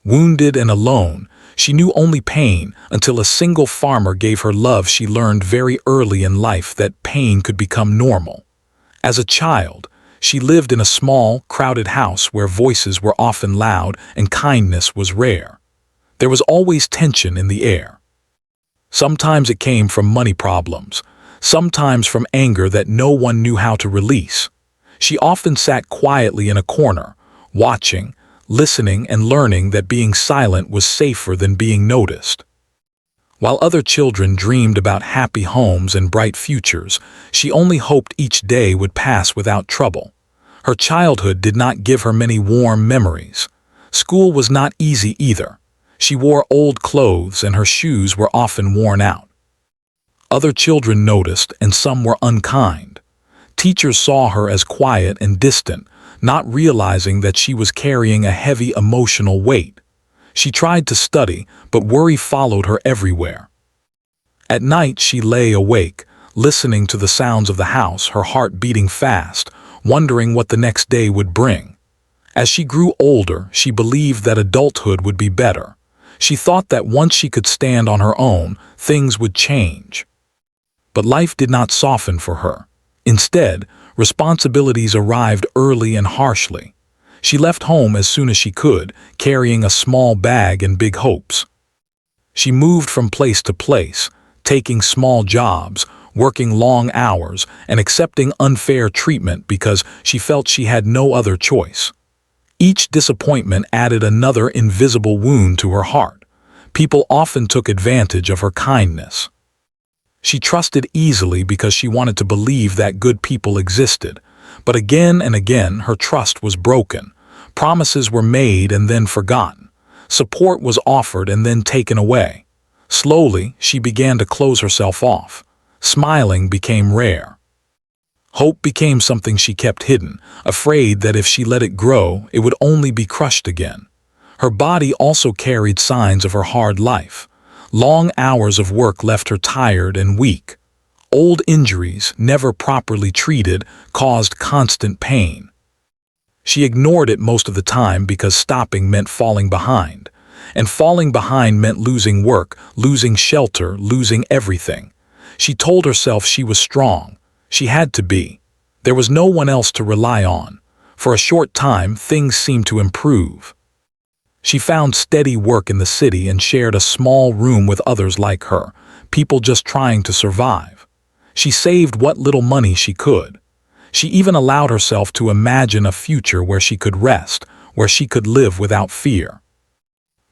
Wounded and alone, she knew only pain until a single farmer gave her love. She learned very early in life that pain could become normal. As a child, she lived in a small, crowded house where voices were often loud and kindness was rare. There was always tension in the air. Sometimes it came from money problems, sometimes from anger that no one knew how to release. She often sat quietly in a corner, watching, listening, and learning that being silent was safer than being noticed. While other children dreamed about happy homes and bright futures, she only hoped each day would pass without trouble. Her childhood did not give her many warm memories. School was not easy either. She wore old clothes and her shoes were often worn out. Other children noticed, and some were unkind. Teachers saw her as quiet and distant, not realizing that she was carrying a heavy emotional weight. She tried to study, but worry followed her everywhere. At night she lay awake, listening to the sounds of the house, her heart beating fast, wondering what the next day would bring. As she grew older, she believed that adulthood would be better. She thought that once she could stand on her own, things would change. But life did not soften for her. Instead, responsibilities arrived early and harshly. She left home as soon as she could, carrying a small bag and big hopes. She moved from place to place, taking small jobs, working long hours, and accepting unfair treatment because she felt she had no other choice. Each disappointment added another invisible wound to her heart. People often took advantage of her kindness. She trusted easily because she wanted to believe that good people existed, but again and again her trust was broken. Promises were made and then forgotten. Support was offered and then taken away. Slowly, she began to close herself off. Smiling became rare. Hope became something she kept hidden, afraid that if she let it grow, it would only be crushed again. Her body also carried signs of her hard life. Long hours of work left her tired and weak. Old injuries, never properly treated, caused constant pain. She ignored it most of the time because stopping meant falling behind. And falling behind meant losing work, losing shelter, losing everything. She told herself she was strong. She had to be. There was no one else to rely on. For a short time, things seemed to improve. She found steady work in the city and shared a small room with others like her, people just trying to survive. She saved what little money she could. She even allowed herself to imagine a future where she could rest, where she could live without fear.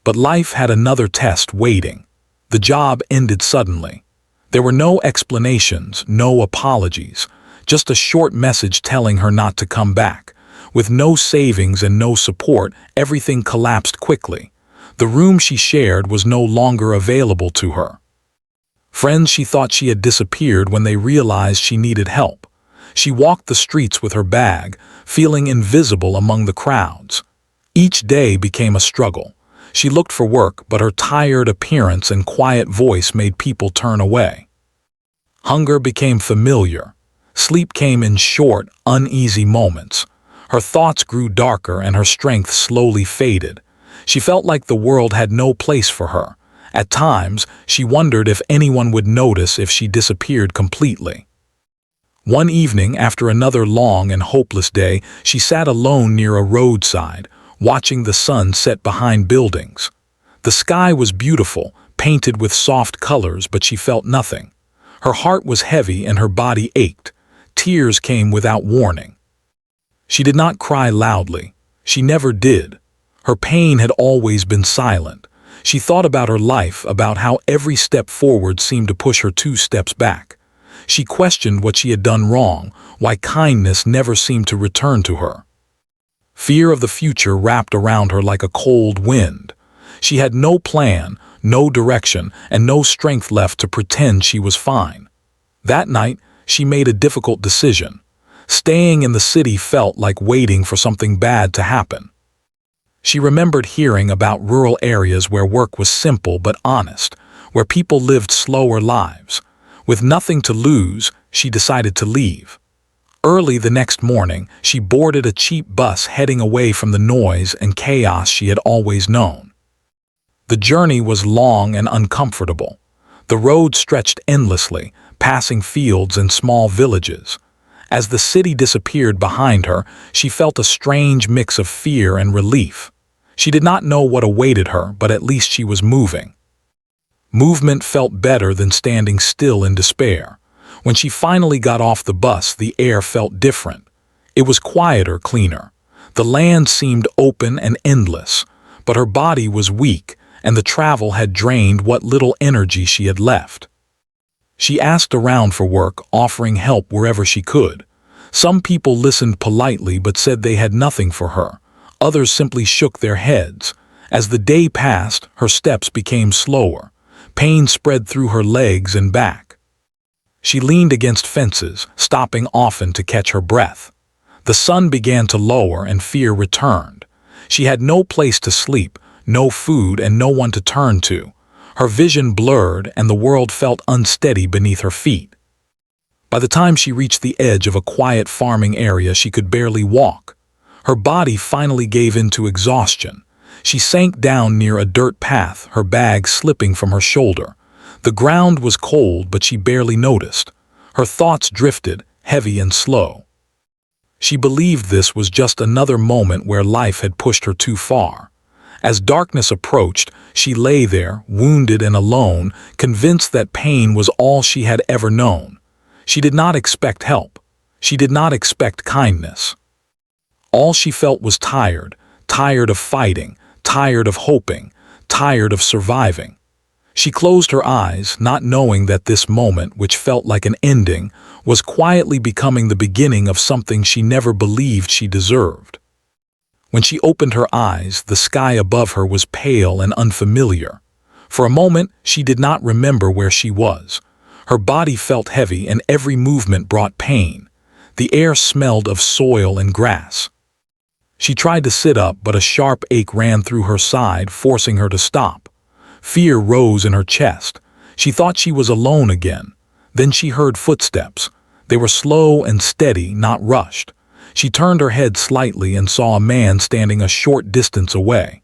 But life had another test waiting. The job ended suddenly. There were no explanations, no apologies, just a short message telling her not to come back. With no savings and no support, everything collapsed quickly. The room she shared was no longer available to her. Friends she thought she had disappeared when they realized she needed help. She walked the streets with her bag, feeling invisible among the crowds. Each day became a struggle. She looked for work, but her tired appearance and quiet voice made people turn away. Hunger became familiar. Sleep came in short, uneasy moments. Her thoughts grew darker and her strength slowly faded. She felt like the world had no place for her. At times, she wondered if anyone would notice if she disappeared completely. One evening, after another long and hopeless day, she sat alone near a roadside, watching the sun set behind buildings. The sky was beautiful, painted with soft colors, but she felt nothing. Her heart was heavy and her body ached. Tears came without warning. She did not cry loudly. She never did. Her pain had always been silent. She thought about her life, about how every step forward seemed to push her 2 steps back. She questioned what she had done wrong, why kindness never seemed to return to her. Fear of the future wrapped around her like a cold wind. She had no plan, no direction, and no strength left to pretend she was fine. That night, she made a difficult decision. Staying in the city felt like waiting for something bad to happen. She remembered hearing about rural areas where work was simple but honest, where people lived slower lives. With nothing to lose, she decided to leave. Early the next morning, she boarded a cheap bus heading away from the noise and chaos she had always known. The journey was long and uncomfortable. The road stretched endlessly, passing fields and small villages. As the city disappeared behind her, she felt a strange mix of fear and relief. She did not know what awaited her, but at least she was moving. Movement felt better than standing still in despair. When she finally got off the bus, the air felt different. It was quieter, cleaner. The land seemed open and endless, but her body was weak, and the travel had drained what little energy she had left. She asked around for work, offering help wherever she could. Some people listened politely but said they had nothing for her. Others simply shook their heads. As the day passed, her steps became slower. Pain spread through her legs and back. She leaned against fences, stopping often to catch her breath. The sun began to lower and fear returned. She had no place to sleep, no food, and no one to turn to. Her vision blurred and the world felt unsteady beneath her feet. By the time she reached the edge of a quiet farming area, she could barely walk. Her body finally gave in to exhaustion. She sank down near a dirt path, her bag slipping from her shoulder. The ground was cold, but she barely noticed. Her thoughts drifted, heavy and slow. She believed this was just another moment where life had pushed her too far. As darkness approached, she lay there, wounded and alone, convinced that pain was all she had ever known. She did not expect help. She did not expect kindness. All she felt was tired, tired of fighting, tired of hoping, tired of surviving. She closed her eyes, not knowing that this moment, which felt like an ending, was quietly becoming the beginning of something she never believed she deserved. When she opened her eyes, the sky above her was pale and unfamiliar. For a moment, she did not remember where she was. Her body felt heavy and every movement brought pain. The air smelled of soil and grass. She tried to sit up, but a sharp ache ran through her side, forcing her to stop. Fear rose in her chest. She thought she was alone again. Then she heard footsteps. They were slow and steady, not rushed. She turned her head slightly and saw a man standing a short distance away.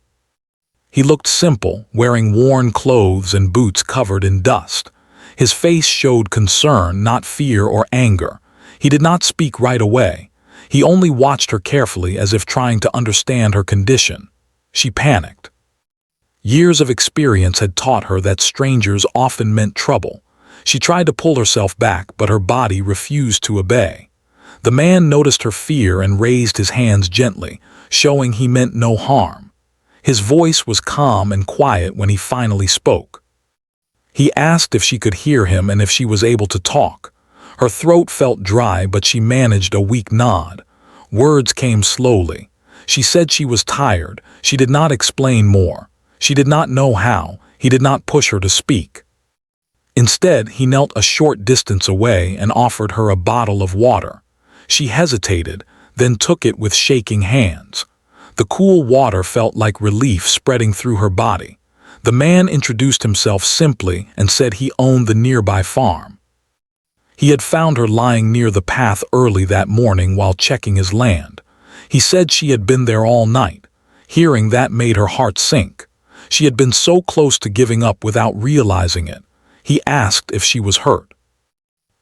He looked simple, wearing worn clothes and boots covered in dust. His face showed concern, not fear or anger. He did not speak right away. He only watched her carefully, as if trying to understand her condition. She panicked. Years of experience had taught her that strangers often meant trouble. She tried to pull herself back, but her body refused to obey. The man noticed her fear and raised his hands gently, showing he meant no harm. His voice was calm and quiet when he finally spoke. He asked if she could hear him and if she was able to talk. Her throat felt dry, but she managed a weak nod. Words came slowly. She said she was tired. She did not explain more. She did not know how. He did not push her to speak. Instead, he knelt a short distance away and offered her a bottle of water. She hesitated, then took it with shaking hands. The cool water felt like relief spreading through her body. The man introduced himself simply and said he owned the nearby farm. He had found her lying near the path early that morning while checking his land. He said she had been there all night. Hearing that made her heart sink. She had been so close to giving up without realizing it. He asked if she was hurt.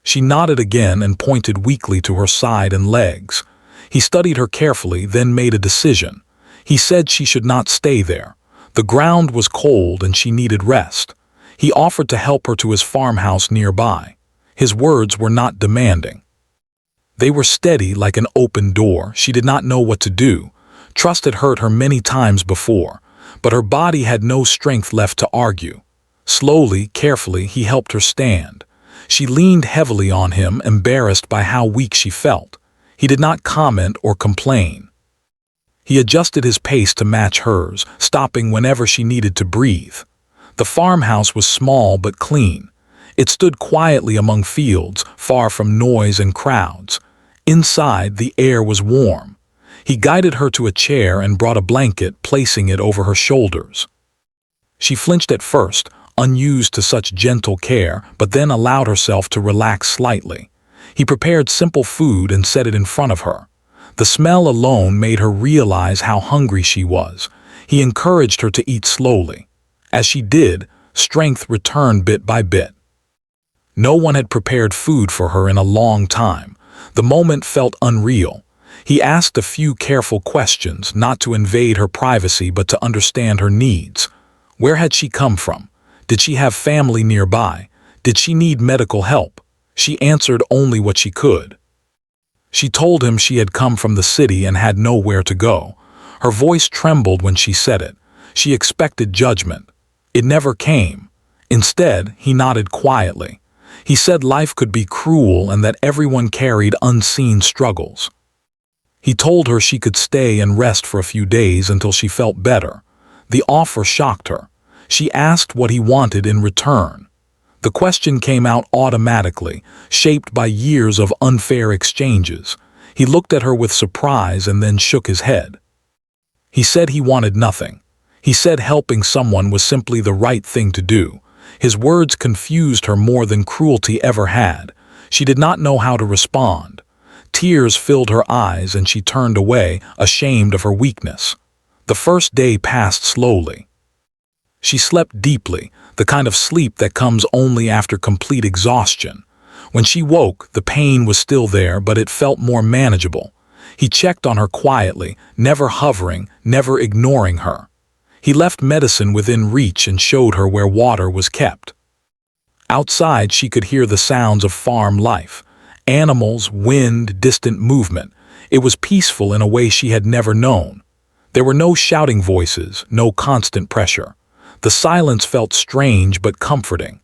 She nodded again and pointed weakly to her side and legs. He studied her carefully, then made a decision. He said she should not stay there. The ground was cold and she needed rest. He offered to help her to his farmhouse nearby. His words were not demanding. They were steady like an open door. She did not know what to do. Trust had hurt her many times before, but her body had no strength left to argue. Slowly, carefully, he helped her stand. She leaned heavily on him, embarrassed by how weak she felt. He did not comment or complain. He adjusted his pace to match hers, stopping whenever she needed to breathe. The farmhouse was small but clean. It stood quietly among fields, far from noise and crowds. Inside, the air was warm. He guided her to a chair and brought a blanket, placing it over her shoulders. She flinched at first, unused to such gentle care, but then allowed herself to relax slightly. He prepared simple food and set it in front of her. The smell alone made her realize how hungry she was. He encouraged her to eat slowly. As she did, strength returned bit by bit. No one had prepared food for her in a long time. The moment felt unreal. He asked a few careful questions, not to invade her privacy but to understand her needs. Where had she come from? Did she have family nearby? Did she need medical help? She answered only what she could. She told him she had come from the city and had nowhere to go. Her voice trembled when she said it. She expected judgment. It never came. Instead, he nodded quietly. He said life could be cruel and that everyone carried unseen struggles. He told her she could stay and rest for a few days until she felt better. The offer shocked her. She asked what he wanted in return. The question came out automatically, shaped by years of unfair exchanges. He looked at her with surprise and then shook his head. He said he wanted nothing. He said helping someone was simply the right thing to do. His words confused her more than cruelty ever had. She did not know how to respond. Tears filled her eyes and she turned away, ashamed of her weakness. The first day passed slowly. She slept deeply, the kind of sleep that comes only after complete exhaustion. When she woke, the pain was still there, but it felt more manageable. He checked on her quietly, never hovering, never ignoring her. He left medicine within reach and showed her where water was kept. Outside, she could hear the sounds of farm life. Animals, wind, distant movement. It was peaceful in a way she had never known. There were no shouting voices, no constant pressure. The silence felt strange but comforting.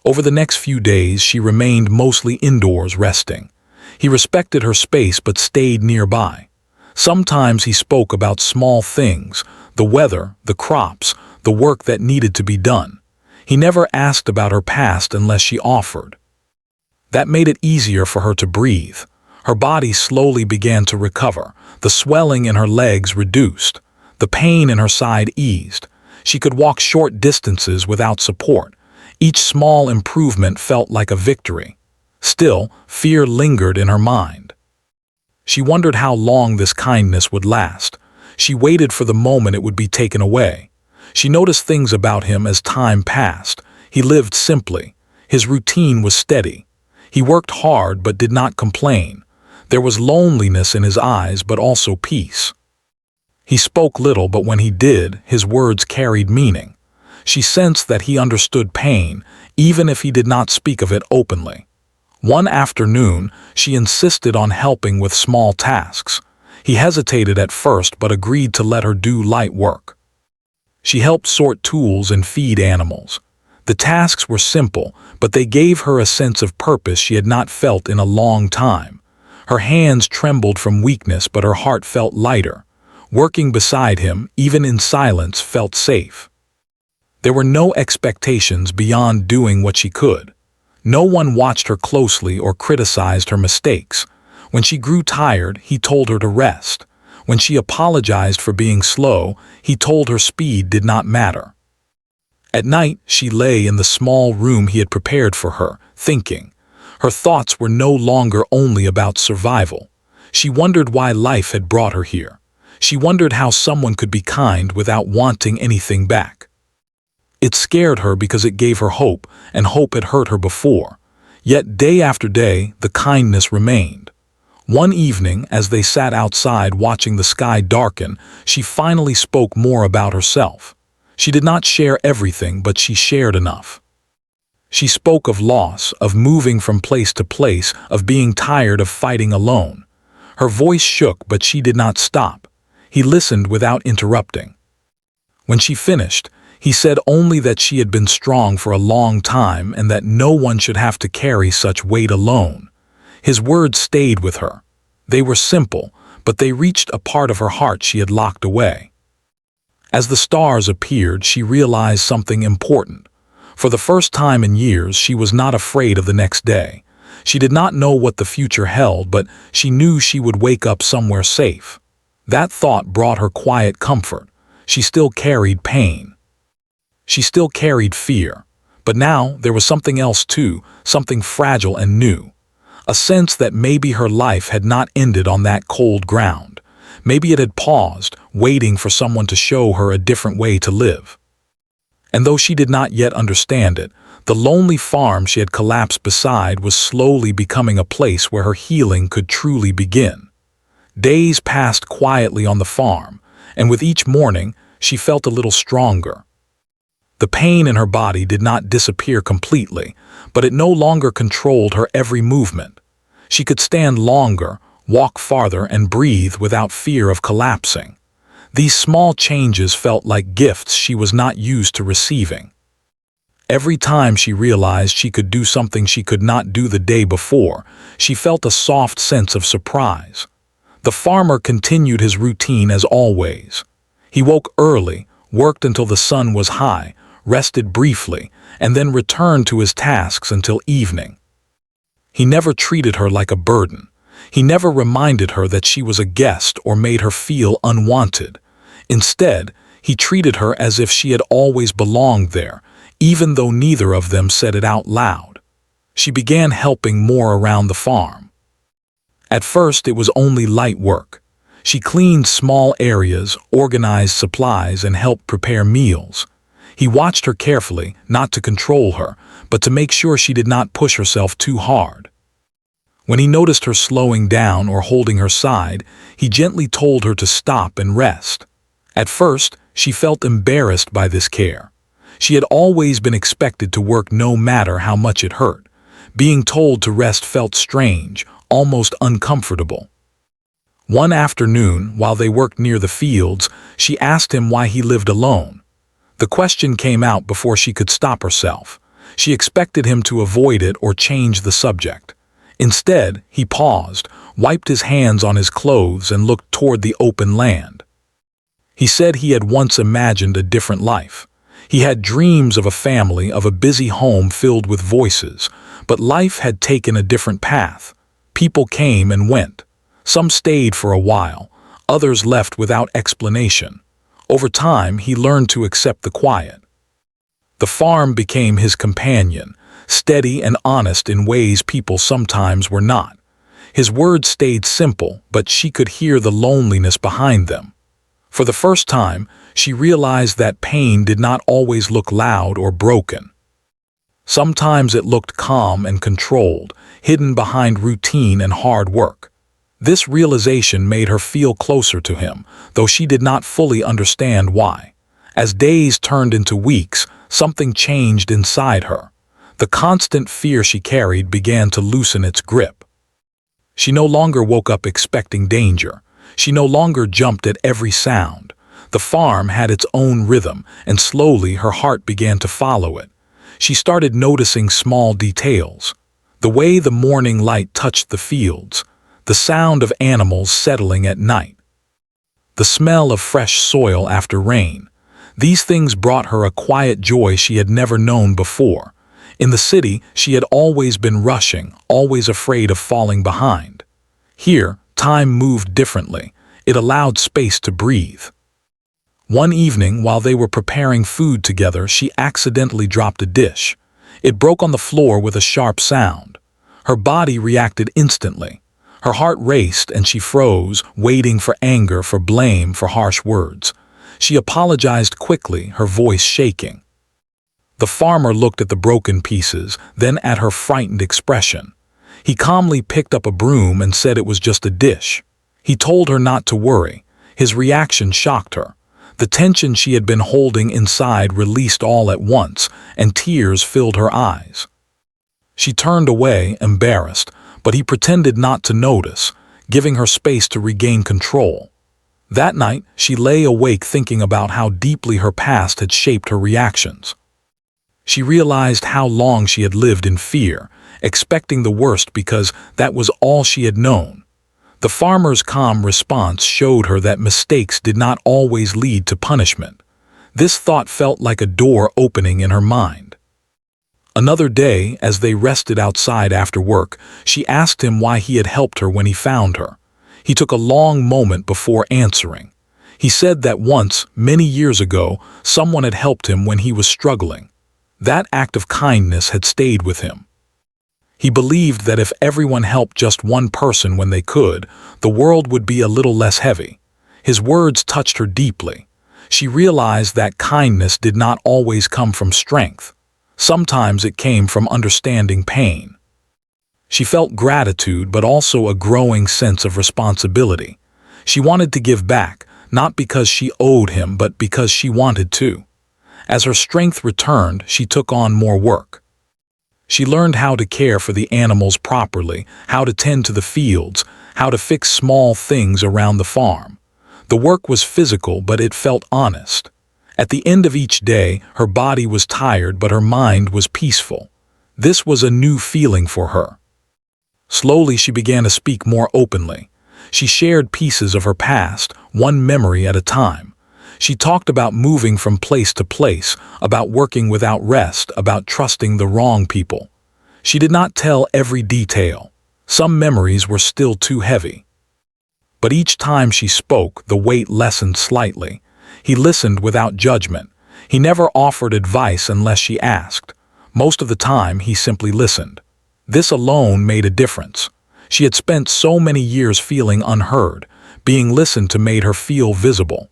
Over the next few days, she remained mostly indoors resting. He respected her space but stayed nearby. Sometimes he spoke about small things, the weather, the crops, the work that needed to be done. He never asked about her past unless she offered. That made it easier for her to breathe. Her body slowly began to recover. The swelling in her legs reduced. The pain in her side eased. She could walk short distances without support. Each small improvement felt like a victory. Still, fear lingered in her mind. She wondered how long this kindness would last. She waited for the moment it would be taken away. She noticed things about him as time passed. He lived simply. His routine was steady. He worked hard but did not complain. There was loneliness in his eyes but also peace. He spoke little, but when he did, his words carried meaning. She sensed that he understood pain, even if he did not speak of it openly. One afternoon, she insisted on helping with small tasks. He hesitated at first but agreed to let her do light work. She helped sort tools and feed animals. The tasks were simple, but they gave her a sense of purpose she had not felt in a long time. Her hands trembled from weakness, but her heart felt lighter. Working beside him, even in silence, felt safe. There were no expectations beyond doing what she could. No one watched her closely or criticized her mistakes. When she grew tired, he told her to rest. When she apologized for being slow, he told her speed did not matter. At night, she lay in the small room he had prepared for her, thinking. Her thoughts were no longer only about survival. She wondered why life had brought her here. She wondered how someone could be kind without wanting anything back. It scared her because it gave her hope, and hope had hurt her before. Yet day after day, the kindness remained. One evening, as they sat outside watching the sky darken, she finally spoke more about herself. She did not share everything, but she shared enough. She spoke of loss, of moving from place to place, of being tired of fighting alone. Her voice shook, but she did not stop. He listened without interrupting. When she finished, he said only that she had been strong for a long time and that no one should have to carry such weight alone. His words stayed with her. They were simple, but they reached a part of her heart she had locked away. As the stars appeared, she realized something important. For the first time in years, she was not afraid of the next day. She did not know what the future held, but she knew she would wake up somewhere safe. That thought brought her quiet comfort. She still carried pain. She still carried fear. But now there was something else too, something fragile and new. A sense that maybe her life had not ended on that cold ground. Maybe it had paused, waiting for someone to show her a different way to live. And though she did not yet understand it, the lonely farm she had collapsed beside was slowly becoming a place where her healing could truly begin. Days passed quietly on the farm, and with each morning, she felt a little stronger. The pain in her body did not disappear completely, but it no longer controlled her every movement. She could stand longer, walk farther, and breathe without fear of collapsing. These small changes felt like gifts she was not used to receiving. Every time she realized she could do something she could not do the day before, she felt a soft sense of surprise. The farmer continued his routine as always. He woke early, worked until the sun was high, rested briefly, and then returned to his tasks until evening. He never treated her like a burden. He never reminded her that she was a guest or made her feel unwanted. Instead, he treated her as if she had always belonged there, even though neither of them said it out loud. She began helping more around the farm. At first, it was only light work. She cleaned small areas, organized supplies, and helped prepare meals. He watched her carefully, not to control her, but to make sure she did not push herself too hard. When he noticed her slowing down or holding her side, he gently told her to stop and rest. At first, she felt embarrassed by this care. She had always been expected to work no matter how much it hurt. Being told to rest felt strange, almost uncomfortable. One afternoon, while they worked near the fields, she asked him why he lived alone. The question came out before she could stop herself. She expected him to avoid it or change the subject. Instead, he paused, wiped his hands on his clothes, and looked toward the open land. He said he had once imagined a different life. He had dreams of a family, of a busy home filled with voices, but life had taken a different path. People came and went. Some stayed for a while, others left without explanation. Over time, he learned to accept the quiet. The farm became his companion, steady and honest in ways people sometimes were not. His words stayed simple, but she could hear the loneliness behind them. For the first time, she realized that pain did not always look loud or broken. Sometimes it looked calm and controlled, hidden behind routine and hard work. This realization made her feel closer to him, though she did not fully understand why. As days turned into weeks, something changed inside her. The constant fear she carried began to loosen its grip. She no longer woke up expecting danger. She no longer jumped at every sound. The farm had its own rhythm, and slowly her heart began to follow it. She started noticing small details. The way the morning light touched the fields, the sound of animals settling at night, the smell of fresh soil after rain. These things brought her a quiet joy she had never known before. In the city, she had always been rushing, always afraid of falling behind. Here, time moved differently. It allowed space to breathe. One evening, while they were preparing food together, she accidentally dropped a dish. It broke on the floor with a sharp sound. Her body reacted instantly. Her heart raced and she froze, waiting for anger, for blame, for harsh words. She apologized quickly, her voice shaking. The farmer looked at the broken pieces, then at her frightened expression. He calmly picked up a broom and said it was just a dish. He told her not to worry. His reaction shocked her. The tension she had been holding inside released all at once, and tears filled her eyes. She turned away, embarrassed, but he pretended not to notice, giving her space to regain control. That night, she lay awake thinking about how deeply her past had shaped her reactions. She realized how long she had lived in fear, expecting the worst because that was all she had known. The farmer's calm response showed her that mistakes did not always lead to punishment. This thought felt like a door opening in her mind. Another day, as they rested outside after work, she asked him why he had helped her when he found her. He took a long moment before answering. He said that once, many years ago, someone had helped him when he was struggling. That act of kindness had stayed with him. He believed that if everyone helped just one person when they could, the world would be a little less heavy. His words touched her deeply. She realized that kindness did not always come from strength. Sometimes it came from understanding pain. She felt gratitude, but also a growing sense of responsibility. She wanted to give back, not because she owed him, but because she wanted to. As her strength returned, she took on more work. She learned how to care for the animals properly, how to tend to the fields, how to fix small things around the farm. The work was physical, but it felt honest. At the end of each day, her body was tired, but her mind was peaceful. This was a new feeling for her. Slowly, she began to speak more openly. She shared pieces of her past, one memory at a time. She talked about moving from place to place, about working without rest, about trusting the wrong people. She did not tell every detail. Some memories were still too heavy. But each time she spoke, the weight lessened slightly. He listened without judgment. He never offered advice unless she asked. Most of the time, he simply listened. This alone made a difference. She had spent so many years feeling unheard. Being listened to made her feel visible.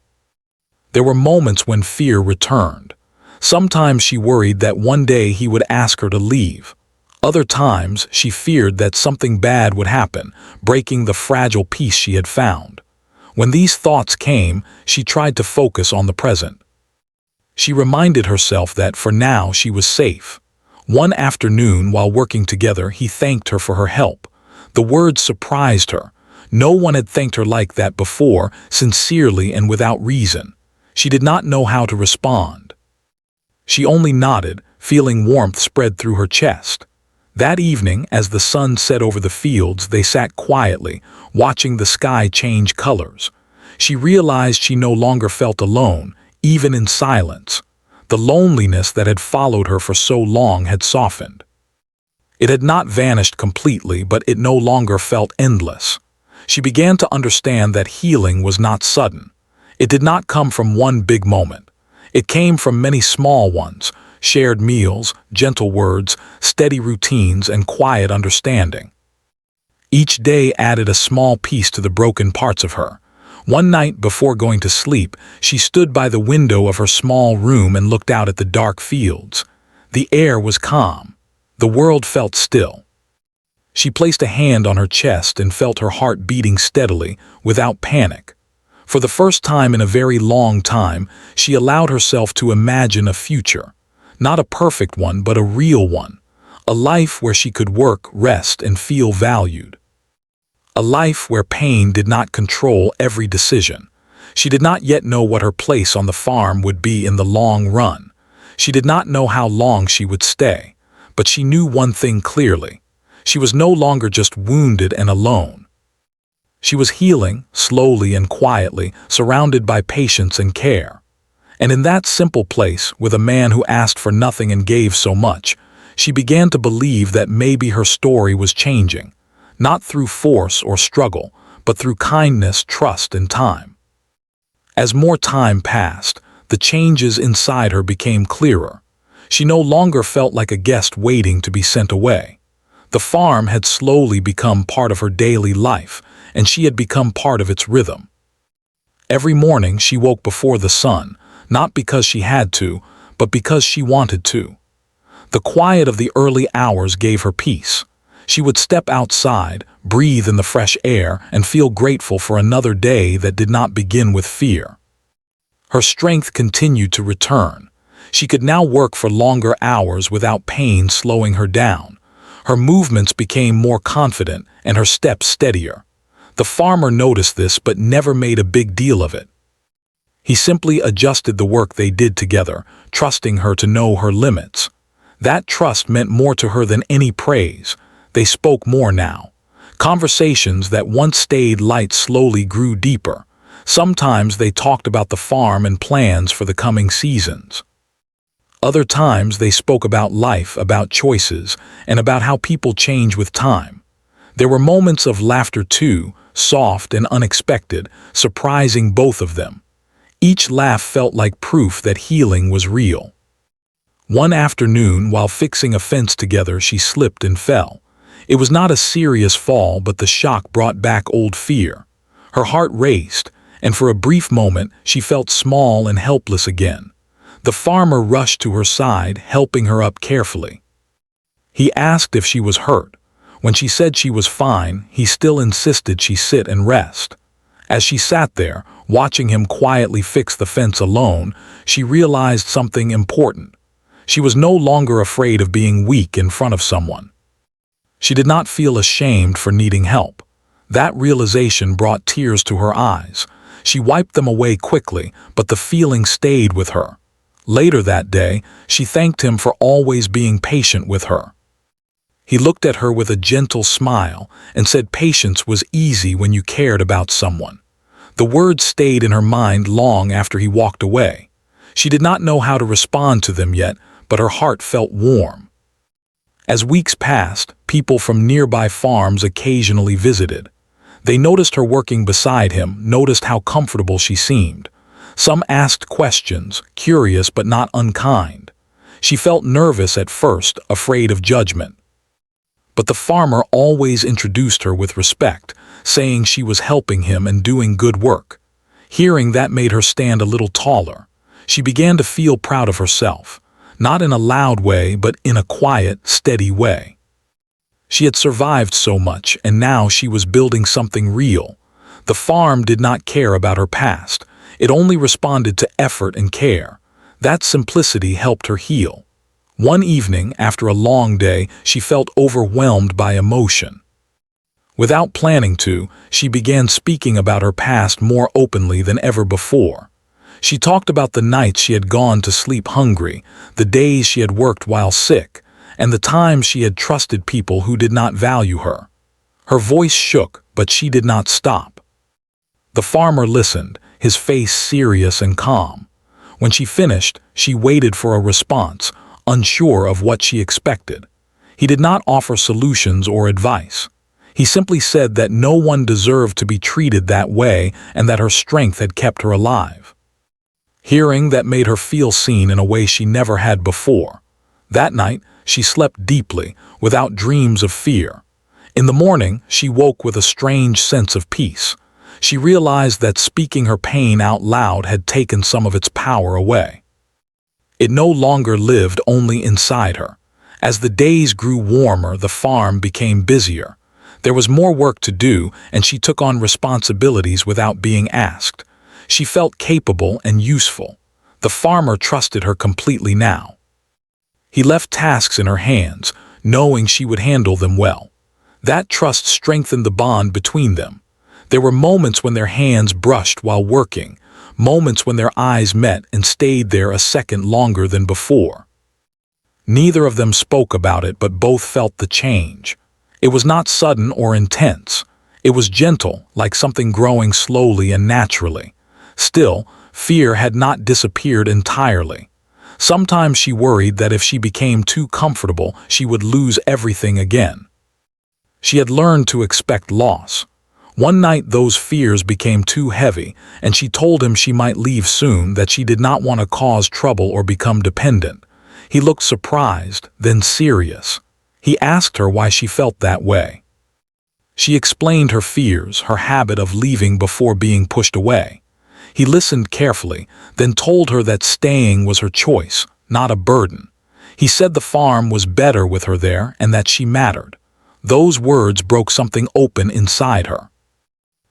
There were moments when fear returned. Sometimes she worried that one day he would ask her to leave. Other times, she feared that something bad would happen, breaking the fragile peace she had found. When these thoughts came, she tried to focus on the present. She reminded herself that for now she was safe. One afternoon, while working together, he thanked her for her help. The words surprised her. No one had thanked her like that before, sincerely and without reason. She did not know how to respond. She only nodded, feeling warmth spread through her chest. That evening, as the sun set over the fields, they sat quietly, watching the sky change colors. She realized she no longer felt alone, even in silence. The loneliness that had followed her for so long had softened. It had not vanished completely, but it no longer felt endless. She began to understand that healing was not sudden. It did not come from one big moment. It came from many small ones: shared meals, gentle words, steady routines, and quiet understanding. Each day added a small piece to the broken parts of her. One night before going to sleep, she stood by the window of her small room and looked out at the dark fields. The air was calm. The world felt still. She placed a hand on her chest and felt her heart beating steadily, without panic. For the first time in a very long time, she allowed herself to imagine a future. Not a perfect one, but a real one. A life where she could work, rest, and feel valued. A life where pain did not control every decision. She did not yet know what her place on the farm would be in the long run. She did not know how long she would stay. But she knew one thing clearly. She was no longer just wounded and alone. She was healing, slowly and quietly, surrounded by patience and care. And in that simple place, with a man who asked for nothing and gave so much, she began to believe that maybe her story was changing, not through force or struggle, but through kindness, trust, and time. As more time passed, the changes inside her became clearer. She no longer felt like a guest waiting to be sent away. The farm had slowly become part of her daily life, and she had become part of its rhythm. Every morning she woke before the sun, not because she had to, but because she wanted to. The quiet of the early hours gave her peace. She would step outside, breathe in the fresh air, and feel grateful for another day that did not begin with fear. Her strength continued to return. She could now work for longer hours without pain slowing her down. Her movements became more confident and her steps steadier. The farmer noticed this but never made a big deal of it. He simply adjusted the work they did together, trusting her to know her limits. That trust meant more to her than any praise. They spoke more now. Conversations that once stayed light slowly grew deeper. Sometimes they talked about the farm and plans for the coming seasons. Other times they spoke about life, about choices, and about how people change with time. There were moments of laughter too, soft and unexpected, surprising both of them. Each laugh felt like proof that healing was real. One afternoon, while fixing a fence together, she slipped and fell. It was not a serious fall, but the shock brought back old fear. Her heart raced, and for a brief moment she felt small and helpless again. The farmer rushed to her side, helping her up carefully. He asked if she was hurt. When she said she was fine, he still insisted she sit and rest. As she sat there, watching him quietly fix the fence alone, she realized something important. She was no longer afraid of being weak in front of someone. She did not feel ashamed for needing help. That realization brought tears to her eyes. She wiped them away quickly, but the feeling stayed with her. Later that day, she thanked him for always being patient with her. He looked at her with a gentle smile and said patience was easy when you cared about someone. The words stayed in her mind long after he walked away. She did not know how to respond to them yet, but her heart felt warm. As weeks passed, people from nearby farms occasionally visited. They noticed her working beside him, noticed how comfortable she seemed. Some asked questions, curious but not unkind. She felt nervous at first, afraid of judgment. But the farmer always introduced her with respect, saying she was helping him and doing good work. Hearing that made her stand a little taller. She began to feel proud of herself, not in a loud way, but in a quiet, steady way. She had survived so much, and now she was building something real. The farm did not care about her past. It only responded to effort and care. That simplicity helped her heal. One evening, after a long day, she felt overwhelmed by emotion. Without planning to, she began speaking about her past more openly than ever before. She talked about the nights she had gone to sleep hungry, the days she had worked while sick, and the times she had trusted people who did not value her. Her voice shook, but she did not stop. The farmer listened, his face serious and calm. When she finished, she waited for a response, unsure of what she expected. He did not offer solutions or advice. He simply said that no one deserved to be treated that way and that her strength had kept her alive. Hearing that made her feel seen in a way she never had before. That night, she slept deeply, without dreams of fear. In the morning, she woke with a strange sense of peace. She realized that speaking her pain out loud had taken some of its power away. It no longer lived only inside her. As the days grew warmer, the farm became busier. There was more work to do, and she took on responsibilities without being asked. She felt capable and useful. The farmer trusted her completely now. He left tasks in her hands, knowing she would handle them well. That trust strengthened the bond between them. There were moments when their hands brushed while working, moments when their eyes met and stayed there a second longer than before. Neither of them spoke about it, but both felt the change. It was not sudden or intense. It was gentle, like something growing slowly and naturally. Still, fear had not disappeared entirely. Sometimes she worried that if she became too comfortable, she would lose everything again. She had learned to expect loss. One night those fears became too heavy, and she told him she might leave soon, that she did not want to cause trouble or become dependent. He looked surprised, then serious. He asked her why she felt that way. She explained her fears, her habit of leaving before being pushed away. He listened carefully, then told her that staying was her choice, not a burden. He said the farm was better with her there and that she mattered. Those words broke something open inside her.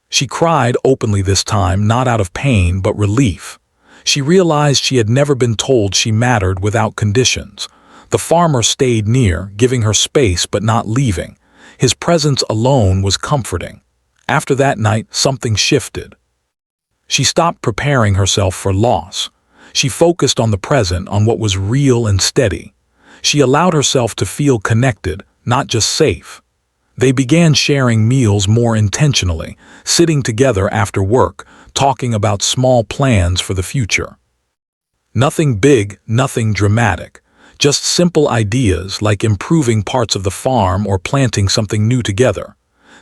She cried openly this time, not out of pain but relief. She realized she had never been told she mattered without conditions. The farmer stayed near, giving her space but not leaving. His presence alone was comforting. After that night, something shifted. She stopped preparing herself for loss. She focused on the present, on what was real and steady. She allowed herself to feel connected, not just safe. They began sharing meals more intentionally, sitting together after work, talking about small plans for the future. Nothing big, nothing dramatic. Just simple ideas like improving parts of the farm or planting something new together.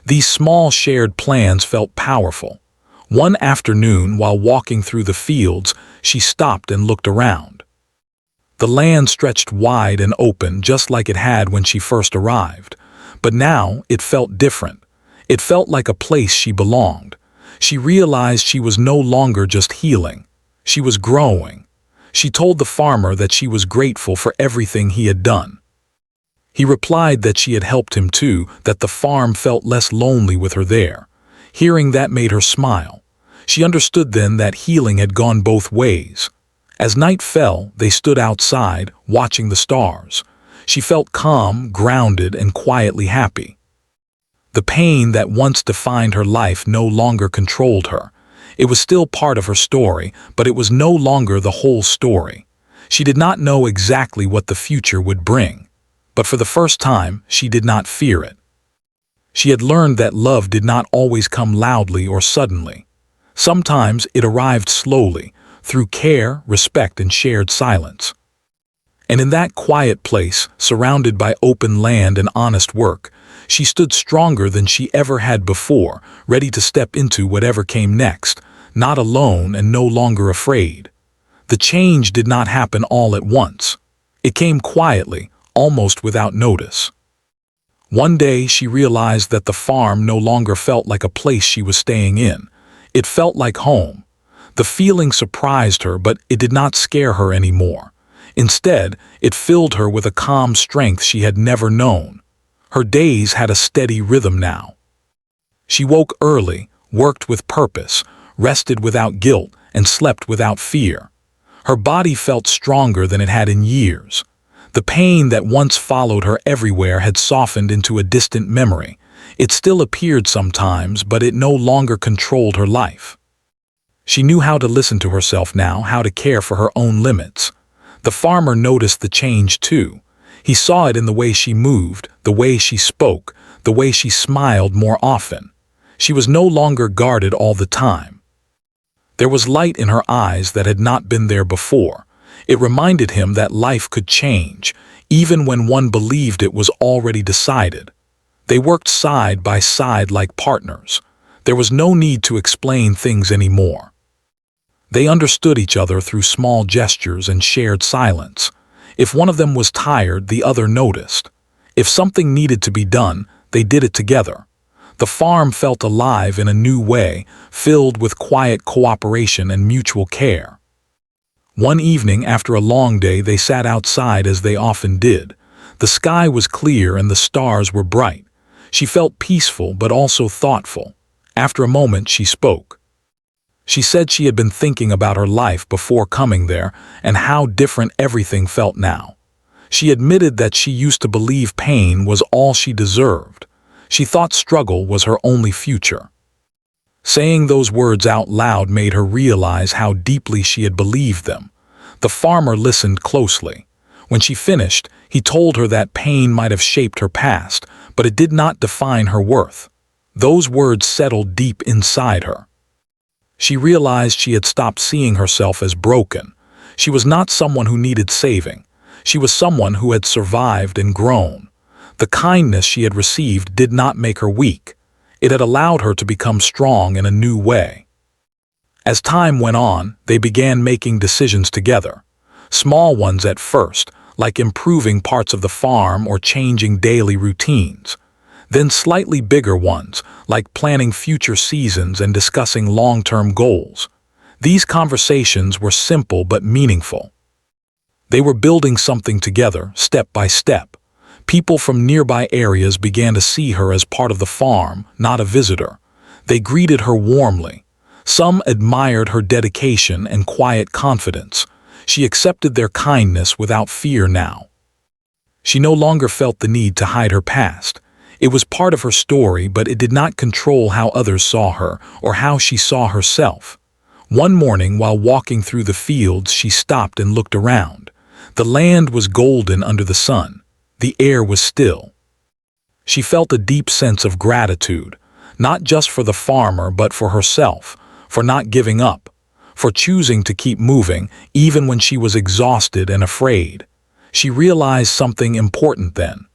These small shared plans felt powerful. One afternoon, while walking through the fields, she stopped and looked around. The land stretched wide and open, just like it had when she first arrived. But now it felt different. It felt like a place she belonged. She realized she was no longer just healing. She was growing. She told the farmer that she was grateful for everything he had done. He replied that she had helped him too, that the farm felt less lonely with her there. Hearing that made her smile. She understood then that healing had gone both ways. As night fell, they stood outside, watching the stars. She felt calm, grounded, and quietly happy. The pain that once defined her life no longer controlled her. It was still part of her story, but it was no longer the whole story. She did not know exactly what the future would bring. But for the first time, she did not fear it. She had learned that love did not always come loudly or suddenly. Sometimes it arrived slowly, through care, respect, and shared silence. And in that quiet place, surrounded by open land and honest work, she stood stronger than she ever had before, ready to step into whatever came next, not alone and no longer afraid. The change did not happen all at once. It came quietly, almost without notice. One day she realized that the farm no longer felt like a place she was staying in. It felt like home. The feeling surprised her, but it did not scare her anymore. Instead, it filled her with a calm strength she had never known. Her days had a steady rhythm now. She woke early, worked with purpose, rested without guilt, and slept without fear. Her body felt stronger than it had in years. The pain that once followed her everywhere had softened into a distant memory. It still appeared sometimes, but it no longer controlled her life. She knew how to listen to herself now, how to care for her own limits. The farmer noticed the change too. He saw it in the way she moved, the way she spoke, the way she smiled more often. She was no longer guarded all the time. There was light in her eyes that had not been there before. It reminded him that life could change, even when one believed it was already decided. They worked side by side like partners. There was no need to explain things anymore. They understood each other through small gestures and shared silence. If one of them was tired, the other noticed. If something needed to be done, they did it together. The farm felt alive in a new way, filled with quiet cooperation and mutual care. One evening, after a long day, they sat outside as they often did. The sky was clear and the stars were bright. She felt peaceful but also thoughtful. After a moment, she spoke. She said she had been thinking about her life before coming there and how different everything felt now. She admitted that she used to believe pain was all she deserved. She thought struggle was her only future. Saying those words out loud made her realize how deeply she had believed them. The farmer listened closely. When she finished, he told her that pain might have shaped her past, but it did not define her worth. Those words settled deep inside her. She realized she had stopped seeing herself as broken. She was not someone who needed saving. She was someone who had survived and grown. The kindness she had received did not make her weak. It had allowed her to become strong in a new way. As time went on, they began making decisions together. Small ones at first, like improving parts of the farm or changing daily routines. Then slightly bigger ones, like planning future seasons and discussing long-term goals. These conversations were simple but meaningful. They were building something together, step by step. People from nearby areas began to see her as part of the farm, not a visitor. They greeted her warmly. Some admired her dedication and quiet confidence. She accepted their kindness without fear now. She no longer felt the need to hide her past. It was part of her story, but it did not control how others saw her or how she saw herself. One morning, while walking through the fields, she stopped and looked around. The land was golden under the sun. The air was still. She felt a deep sense of gratitude, not just for the farmer but for herself, for not giving up, for choosing to keep moving even when she was exhausted and afraid. She realized something important then.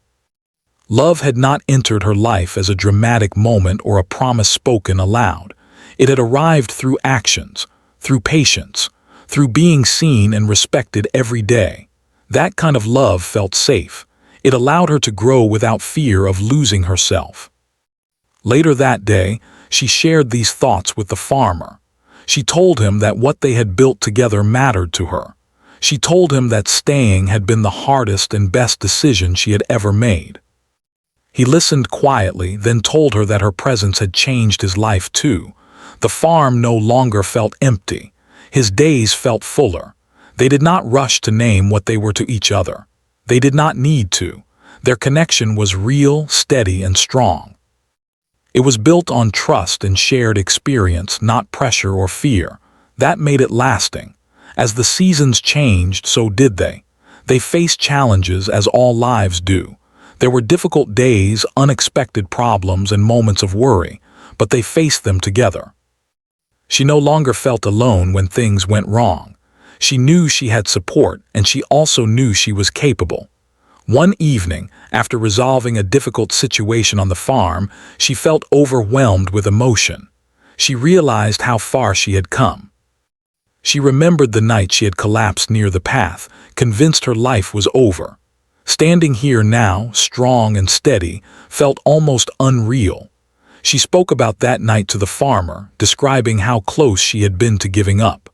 Love had not entered her life as a dramatic moment or a promise spoken aloud. It had arrived through actions, through patience, through being seen and respected every day. That kind of love felt safe. It allowed her to grow without fear of losing herself. Later that day, she shared these thoughts with the farmer. She told him that what they had built together mattered to her. She told him that staying had been the hardest and best decision she had ever made. He listened quietly, then told her that her presence had changed his life too. The farm no longer felt empty. His days felt fuller. They did not rush to name what they were to each other. They did not need to. Their connection was real, steady, and strong. It was built on trust and shared experience, not pressure or fear. That made it lasting. As the seasons changed, so did they. They faced challenges as all lives do. There were difficult days, unexpected problems, and moments of worry, but they faced them together. She no longer felt alone when things went wrong. She knew she had support, and she also knew she was capable. One evening, after resolving a difficult situation on the farm, she felt overwhelmed with emotion. She realized how far she had come. She remembered the night she had collapsed near the path, convinced her life was over. Standing here now, strong and steady, felt almost unreal. She spoke about that night to the farmer, describing how close she had been to giving up.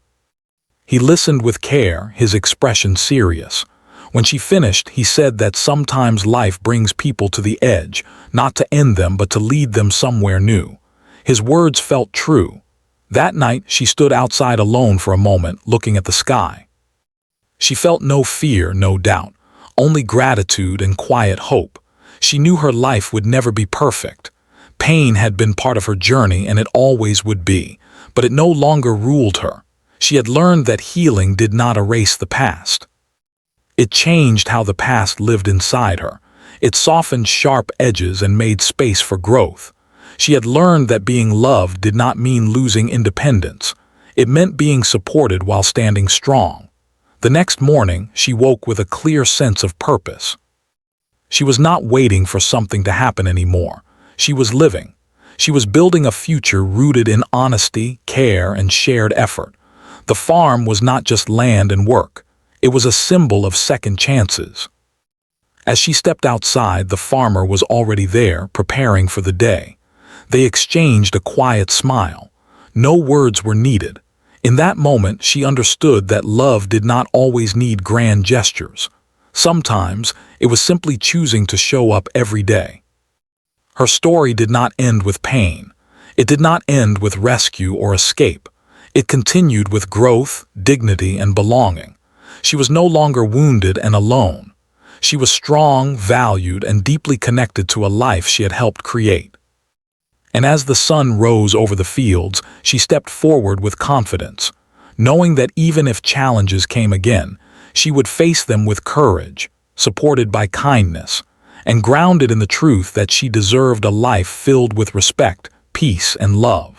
He listened with care, his expression serious. When she finished, he said that sometimes life brings people to the edge, not to end them but to lead them somewhere new. His words felt true. That night, she stood outside alone for a moment, looking at the sky. She felt no fear, no doubt, only gratitude and quiet hope. She knew her life would never be perfect. Pain had been part of her journey, and it always would be, but it no longer ruled her. She had learned that healing did not erase the past. It changed how the past lived inside her. It softened sharp edges and made space for growth. She had learned that being loved did not mean losing independence. It meant being supported while standing strong. The next morning, she woke with a clear sense of purpose. She was not waiting for something to happen anymore. She was living. She was building a future rooted in honesty, care, and shared effort. The farm was not just land and work. It was a symbol of second chances. As she stepped outside, the farmer was already there, preparing for the day. They exchanged a quiet smile. No words were needed. In that moment, she understood that love did not always need grand gestures. Sometimes, it was simply choosing to show up every day. Her story did not end with pain. It did not end with rescue or escape. It continued with growth, dignity, and belonging. She was no longer wounded and alone. She was strong, valued, and deeply connected to a life she had helped create. And as the sun rose over the fields, she stepped forward with confidence, knowing that even if challenges came again, she would face them with courage, supported by kindness, and grounded in the truth that she deserved a life filled with respect, peace, and love.